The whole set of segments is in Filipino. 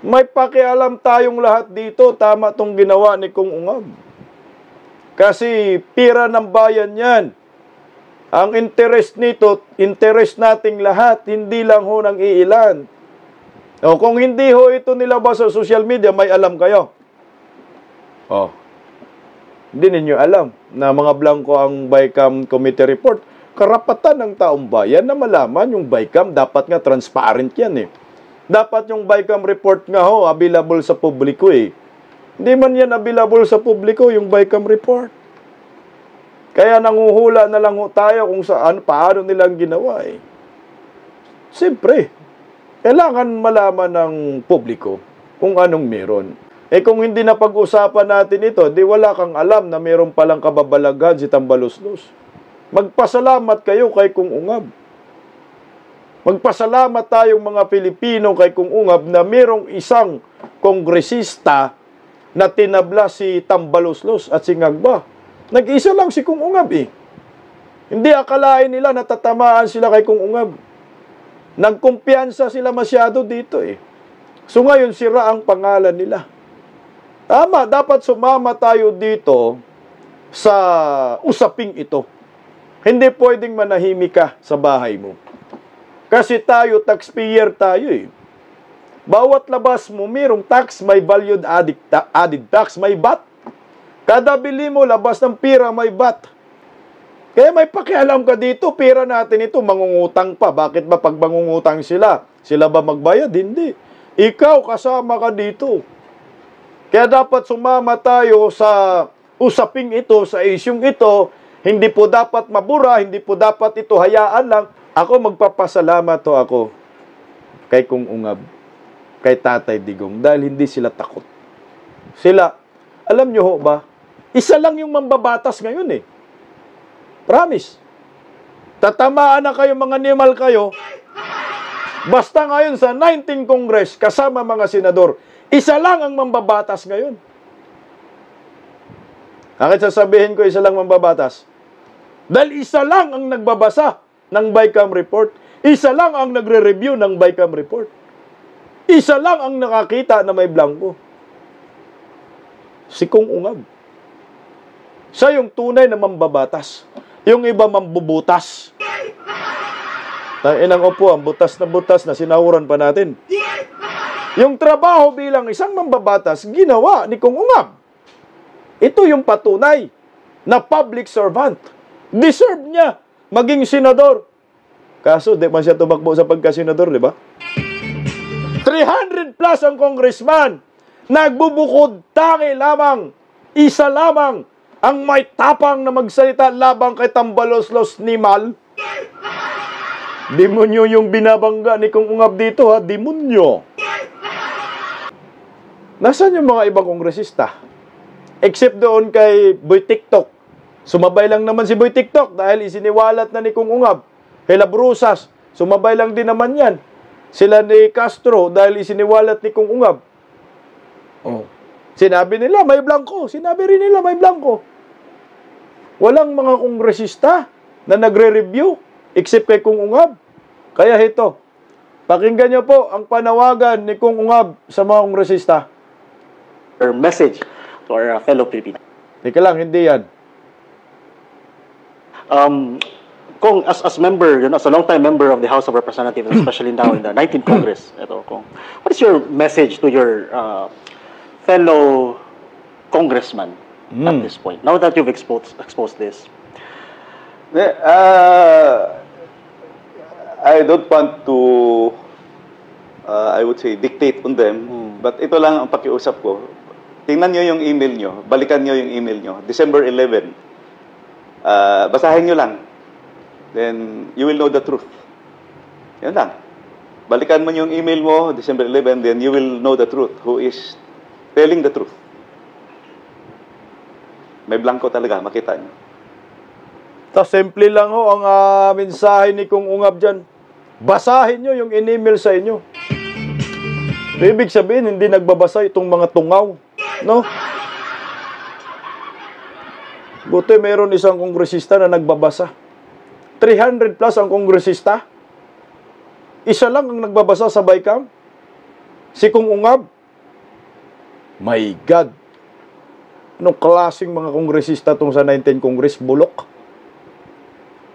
May pakialam tayong lahat dito, tama tong ginawa ni Kung Ungab. Kasi pira ng bayan yan. Ang interest nito, interest nating lahat, hindi lang ho ng iilan. O, kung hindi ho ito nilabas sa social media, may alam kayo. Oh. Hindi ninyo alam na mga blanco ang BICAM committee report. Karapatan ng taong bayan na malaman yung BICAM, dapat nga transparent yan eh. Dapat yung BICAM report nga ho, available sa publiko eh. Hindi man yan available sa publiko, yung BICAM report. Kaya nanguhula na lang ho tayo kung saan, paano nilang ginawa eh. Siyempre, kailangan malaman ng publiko kung anong meron. Eh kung hindi na pag-usapan natin ito, di wala kang alam na meron palang kababalaghan si Tambaluslos. Magpasalamat kayo kay Kung Ungab. Magpasalamat tayong mga Pilipino kay Kung Ungab na merong isang kongresista na tinabla si Tambaluslos at si Ngagba. Nag-isa lang si Kung Ungab eh. Hindi akalain nila na tatamaan sila kay Kung Ungab. Nagkumpiyansa sila masyado dito eh. So ngayon sira ang pangalan nila. Tama, dapat sumama tayo dito sa usaping ito. Hindi pwedeng manahimik ka sa bahay mo. Kasi tayo, taxpayer tayo eh. Bawat labas mo, mayroong tax, may valued added tax, may VAT. Kada bili mo, labas ng pira, may VAT. Kaya may pakialam ka dito, pira natin ito, mangungutang pa. Bakit ba pag mangungutang sila? Sila ba magbayad? Hindi. Ikaw, kasama ka dito. Kaya dapat sumama tayo sa usaping ito, sa isyung ito. Hindi po dapat mabura, hindi po dapat ito hayaan lang. Ako magpapasalamat to ako kay Kung Ungab, kay Tatay Digong, dahil hindi sila takot. Sila, alam nyo ho ba, isa lang yung mambabatas ngayon eh. Promise. Tatamaan na kayo, mga animal kayo. Basta ngayon sa 19th Congress, kasama mga senador, isa lang ang mambabatas ngayon. Bakit sasabihin ko isa lang mambabatas? Dahil isa lang ang nagbabasa ng BICAM report. Isa lang ang nagre-review ng BICAM report. Isa lang ang nakakita na may blanco. Si Kung Ungab. Siya yung tunay na mambabatas. Yung iba mambubutas. Inang upo, ang butas na sinahuran pa natin. Yung trabaho bilang isang mambabatas, ginawa ni Kung Ungab. Ito yung patunay na public servant. Deserve niya maging senador. Kaso, di man siya tumakbo sa pagkasenador, di ba? 300 plus ang congressman. Nagbubukod tangi lamang. Isa lamang ang may tapang na magsalita labang kay Tambaluslos ni Mal. Demonyo yung binabangga ni Kung Ungab dito ha, demonyo. Nasaan yung mga ibang kongresista? Except doon kay Boy TikTok. Sumabay lang naman si Boy TikTok dahil isiniwalat na ni Kung Ungab. Kay Labrusas, sumabay lang din naman yan. Sila ni Castro dahil isiniwalat ni Kung Ungab. Oh. Sinabi nila may blanco. Sinabi rin nila may blanco. Walang mga kongresista na nagre-review except kay Kung Ungab. Kaya ito, pakinggan niyo po ang panawagan ni Kung Ungab sa mga kongresista. Or message to our fellow Filipinos. Teka lang, hindi yan. Kung as member, as a long-time member of the House of Representatives, especially now in the 19th Congress, Kung, what is your message to your fellow congressman at this point? Now that you've exposed this. I don't want to, I would say, dictate on them. But ito lang ang pakiusap ko. Tingnan nyo yung email nyo. Balikan nyo yung email nyo. December 11. Basahin nyo lang. Then, you will know the truth. Yan lang. Balikan mo yung email mo, December 11, then you will know the truth. Who is telling the truth. May blanco talaga, makita nyo. Simple lang ho ang mensahe ni Kung Ungab dyan. Basahin nyo yung in-email sa inyo. Ibig sabihin, hindi nagbabasa itong mga tungaw. No? Buti meron isang kongresista na nagbabasa. 300 plus ang kongresista. Isa lang ang nagbabasa sa BICAM. Si Kung Ungab, my God, anong klaseng mga kongresista tong sa 19 Congress, bulok?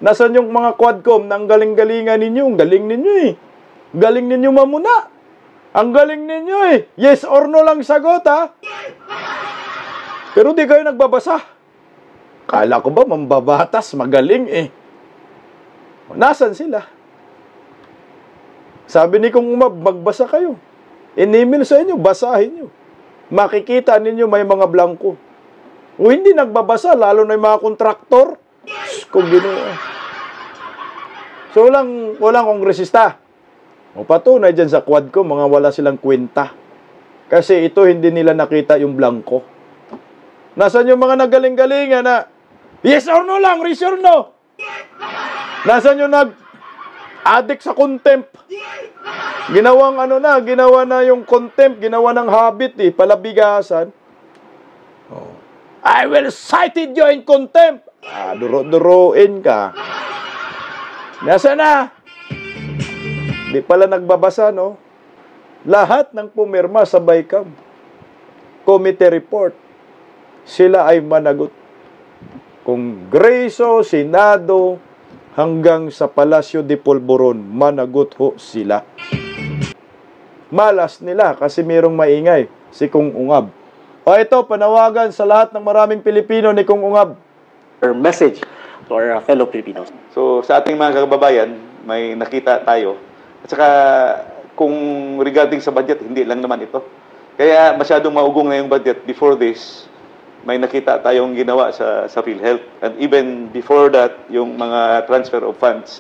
Nasaan yung mga Quadcom na ang galing-galingan ninyo? Ang galing ninyo eh. Galing ninyo mamuna. Ang galing ninyo eh. Yes or no lang sagot ha. Pero di kayo nagbabasa. Kala ko ba mambabatas, magaling eh. Nasaan sila? Sabi ni Kung Ungab, magbasa kayo. In-email sa inyo, basahin nyo. Makikita ninyo may mga blanco. O hindi nagbabasa, lalo na yung mga kontraktor. Kung ginawa. So, walang kongresista. O patunay dyan sa Quadcom, mga wala silang kwenta. Kasi ito, hindi nila nakita yung blanco. Nasaan yung mga nagaling-galingan na, yes or no lang, yes or no? Nasaan yung nag-addict sa contempt? Ginawa na yung contempt, ginawa ng habit eh, palabigasan. Oh. I will cite you in contempt. Duro-duruin ka. Nasaan na? Di pala nagbabasa, no? Lahat ng pumirma sa BICAM committee report, sila ay managot. Kongreso, Senado, hanggang sa Palasyo de Polvoron, managot ho sila. Malas nila kasi mayroong maingay, si Kung Ungab. O ito, panawagan sa lahat ng maraming Pilipino ni Kung Ungab. Your message to our fellow Filipinos. So, sa ating mga kababayan, may nakita tayo. At saka, kung regarding sa budget, hindi lang naman ito. Kaya masyadong maugong na yung budget. Before this, may nakita tayong ginawa sa PhilHealth. And even before that, yung mga transfer of funds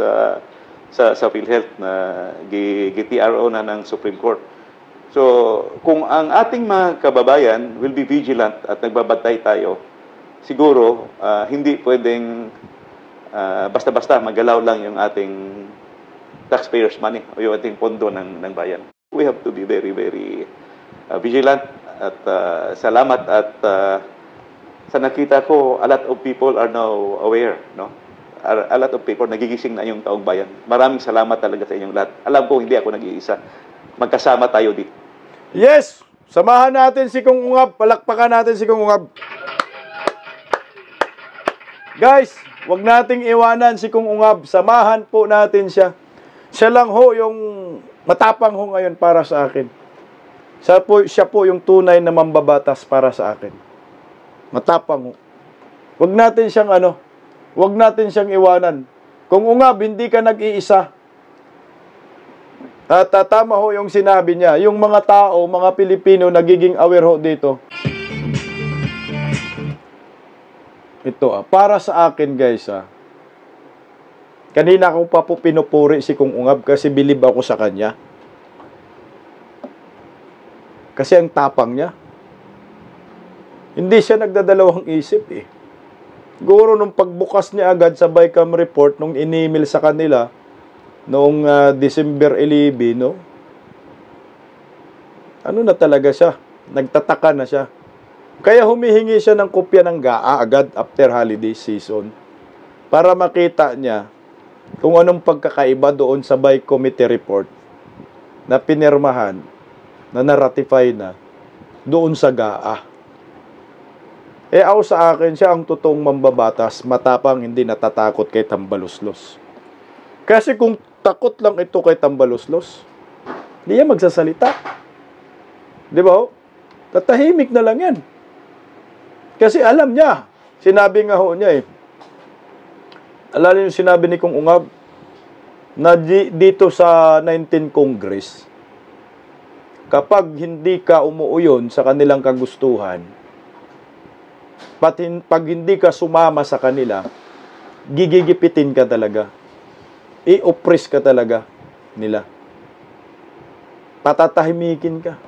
sa PhilHealth na GTRO na ng Supreme Court. So, kung ang ating mga kababayan will be vigilant at nagbabantay tayo, siguro, hindi pwedeng basta-basta magalaw lang yung ating taxpayers' money o yung ating pondo ng bayan. We have to be very, very vigilant at salamat at sa nakita ko, a lot of people are now aware, no? A lot of people, nagigising na yung taong bayan. Maraming salamat talaga sa inyong lahat. Alam ko, hindi ako nag-iisa. Magkasama tayo dito. Yes! Samahan natin si Kung Ungab. Palakpakan natin si Kung Ungab. Guys, wag nating iwanan si Kung Ungab. Samahan po natin siya. Siya lang ho yung matapang ho ngayon para sa akin. Siya po yung tunay na mambabatas para sa akin. Matapang ho. Wag natin siyang iwanan. Kung Ungab, hindi ka nag-iisa. At tama ho yung sinabi niya, yung mga tao, mga Pilipino, nagiging aware ho dito. Ito para sa akin guys kanina ko pa po pinupuri si Kung Ungab kasi bilib ako sa kanya. Kasi ang tapang niya. Hindi siya nagdadalawang isip eh. Siguro nung pagbukas niya agad sa BICAM report, nung in-email sa kanila, noong December 11, no? Ano na talaga siya? Nagtataka na siya. Kaya humihingi siya ng kopya ng GAA agad after holiday season para makita niya kung anong pagkakaiba doon sa BICAM committee report na pinirmahan, na na-ratify na doon sa GAA. Ako sa akin, siya ang totoong mambabatas, matapang, hindi natatakot kay tambaluslos. Kasi kung takot lang ito kay tambaluslos, hindi yan magsasalita. Di ba? Tatahimik na lang yan. Kasi alam niya, sinabi nga ho niya alam niyo sinabi ni Kung Ungab, na dito sa 19 Congress, kapag hindi ka umuuyon sa kanilang kagustuhan, pag hindi ka sumama sa kanila, gigigipitin ka talaga. I-oppress ka talaga nila. Patatahimikin ka.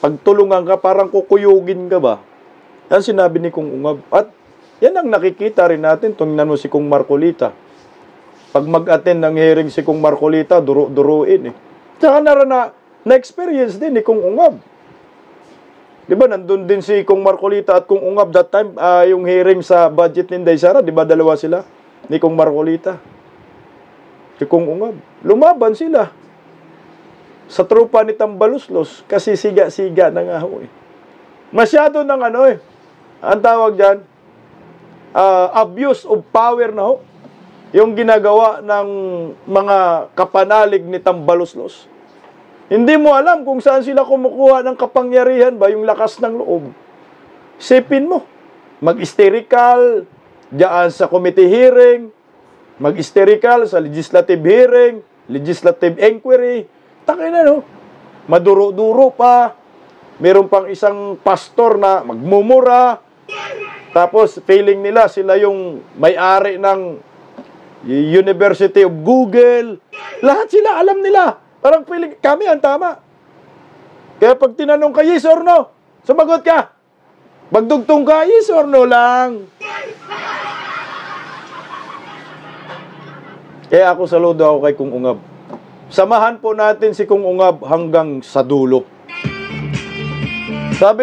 Pagtulungan ka, parang kukuyugin ka ba? Yan sinabi ni Kung Ungab. At yan ang nakikita rin natin. Tingnan mo si Kung Marcolita. Pag mag-attend ng hearing si Kung Marcolita, duruin eh. Tsaka na-experience din ni Kung Ungab. Diba, nandun din si Kung Marcolita at Kung Ungab that time, yung hearing sa budget ni Inday Sara, diba dalawa sila ni Kung Marcolita. Si Kung Ungab. Lumaban sila. sa trupa ni Tambaluslos kasi siga-siga na nga ho eh. Masyado ng ano eh, ang tawag dyan, abuse of power na ho. Yung ginagawa ng mga kapanalig ni Tambaluslos. Hindi mo alam kung saan sila kumukuha ng kapangyarihan ba, yung lakas ng loob. Sipin mo, mag-hysterical diyan sa committee hearing, mag-hysterical sa legislative hearing, legislative inquiry, takin na no, maduro-duro pa, meron pang isang pastor na magmumura, tapos feeling nila sila yung may-ari ng University of Google, lahat sila alam nila, parang feeling kami ang tama. Kaya pag tinanong ka, yes or no, sumagot ka. Magdugtong ka, yes or no lang. Kaya ako saludo ako kay Kung Ungab. Samahan po natin si Kung Ungab hanggang sa dulo. Sabi